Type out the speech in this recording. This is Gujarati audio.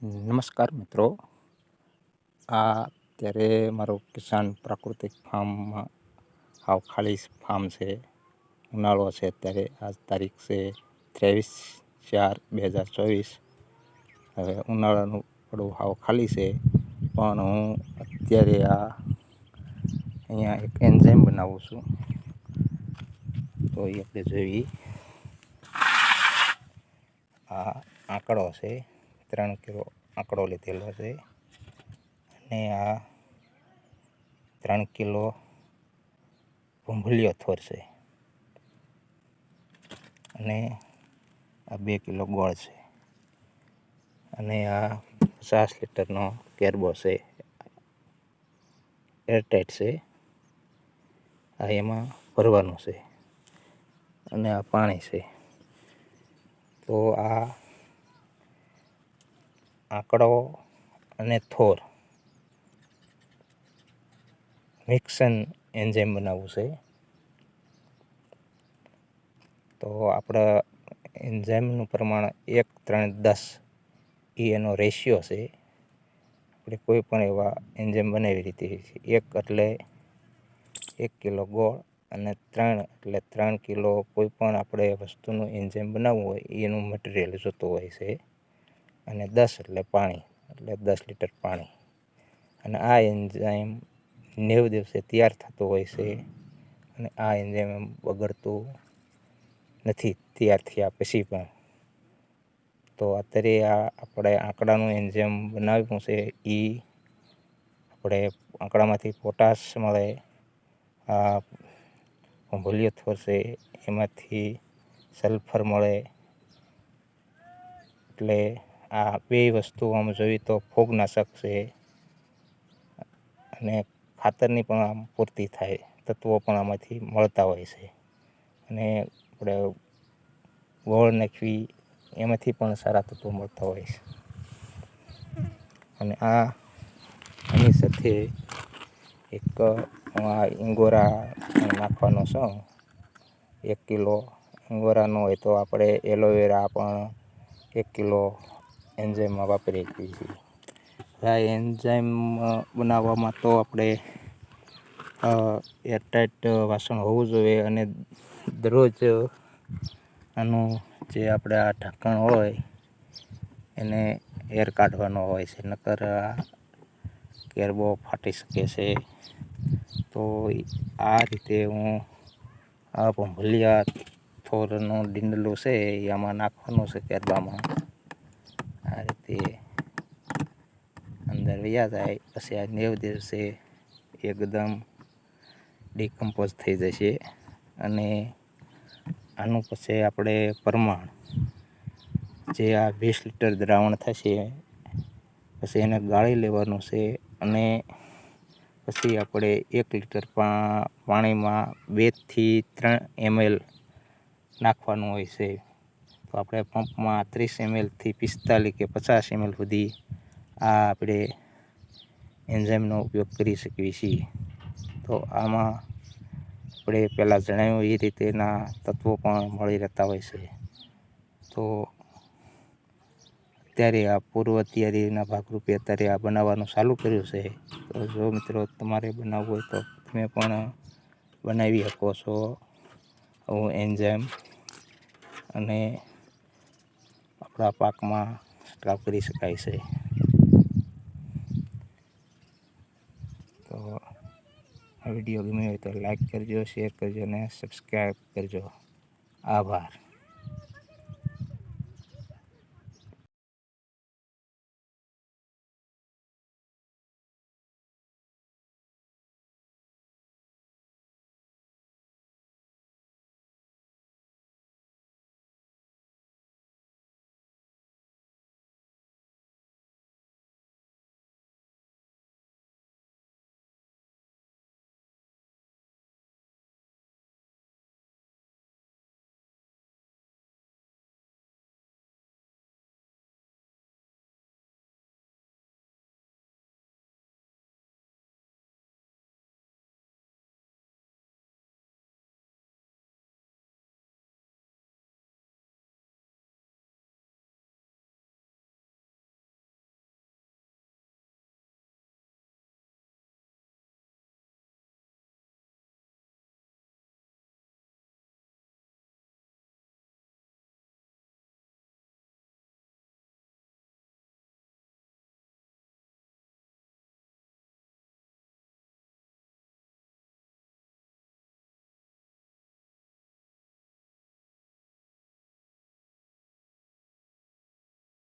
નમસ્કાર મિત્રો, આ અત્યારે મારો કિસાન પ્રાકૃતિક ફાર્મમાં હાવ ખાલી ફાર્મ છે. ઉનાળો છે અત્યારે. આજ તારીખ છે 23/4/2024. હવે ઉનાળાનું પડું હાવ ખાલી છે, પણ હું અત્યારે અહીંયા એક એન્ઝાઇમ બનાવું છું. તો એ આપણે જોઈએ. આ આંકડો છે, 3 કિલો આંકડો લીધેલો છે, અને આ 3 કિલો ભૂંભલિયો થોર છે, અને આ 2 કિલો ગોળ છે, અને આ 50 લીટરનો કેરબો છે, એરટાઈટ છે. આ એમાં ભરવાનું છે, અને આ પાણી છે. તો આ આંકડો અને થોર મિક્સન એન્ઝાઇમ બનાવવું છે. તો આપણે એન્ઝાઇમનું પ્રમાણ 1:3:10 એ એનો રેશિયો છે. આપણે કોઈ પણ એવા એન્ઝાઇમ બનાવી રીતે છે. 1 એટલે 1 કિલો ગોળ, અને 3 એટલે 3 કિલો કોઈ પણ આપણે વસ્તુનું એન્ઝાઇમ બનાવવું હોય એનું મટીરિયલ જોતું હોય છે. અને 10 એટલે પાણી, એટલે 10 લીટર પાણી. અને આ એન્ઝાઇમ 90 દિવસે તૈયાર થતું હોય છે. અને આ એન્ઝાઇમ બગડતું નથી તૈયાર થયા પછી પણ. તો અત્યારે આપણે આંકડાનું એન્ઝાઇમ બનાવ્યું છે. એ આપણે આંકડામાંથી પોટાશ મળે, આ ભૂંભલિયો થોર છે એમાંથી સલ્ફર મળે. એટલે આ બે વસ્તુ આમ જોઈએ તો ફૂગનાશક છે, અને ખાતરની પણ આમ પૂર્તિ થાય, તત્વો પણ આમાંથી મળતા હોય છે. અને આપણે ગોળ નાખવી એમાંથી પણ સારા તત્વો મળતા હોય છે. અને આની સાથે એક ઇંગોરા નાખવાનો છે. 1 કિલો ઇંગોરાનો હોય તો આપણે એલોવેરા પણ 1 કિલો એન્ઝાઇમમાં વાપરી શકીએ છીએ. આ એન્ઝાઇમ બનાવવામાં તો આપણે એરટાઈટ વાસણ હોવું જોઈએ, અને દરરોજ આનું જે આપણે આ ઢાંકણ હોય એને એર કાઢવાનો હોય છે, નકર કેરબો ફાટી શકે છે. તો આ રીતે હું આ ભૂંભલિયા થોરનું ડીંડલું છે એ આમાં નાખવાનું છે કેરબામાં. આ રીતે અંદર વયા જાય પછી આ 90 દિવસે એકદમ ડિકમ્પોઝ થઈ જશે. અને આનું પછી આપણે પ્રમાણ જે આ 20 લીટર દ્રાવણ થશે, પછી એને ગાળી લેવાનું છે. અને પછી આપણે 1 લીટર પાણીમાં 2 થી 3 ml નાખવાનું હોય છે. તો આપણે પંપમાં 30 ml થી 45 કે 50 ml સુધી આ આપણે એન્ઝાઇમનો ઉપયોગ કરી શકીએ છીએ. તો આમાં આપણે પહેલાં જણાવ્યું એ રીતેના તત્વો પણ મળી રહેતા હોય છે. તો અત્યારે આ પૂર્વ તૈયારીના ભાગરૂપે અત્યારે આ બનાવવાનું ચાલુ કર્યું છે. તો જો મિત્રો તમારે બનાવવું હોય તો તમે પણ બનાવી શકો છો આવું એન્ઝાઇમ, અને આપણા પાકમાં સ્ટાર્ટ કરી શકાય છે. તો આ વિડીયો ગમ્યો હોય તો લાઈક કરજો, શેર કરજો, અને સબસ્ક્રાઈબ કરજો. આભાર.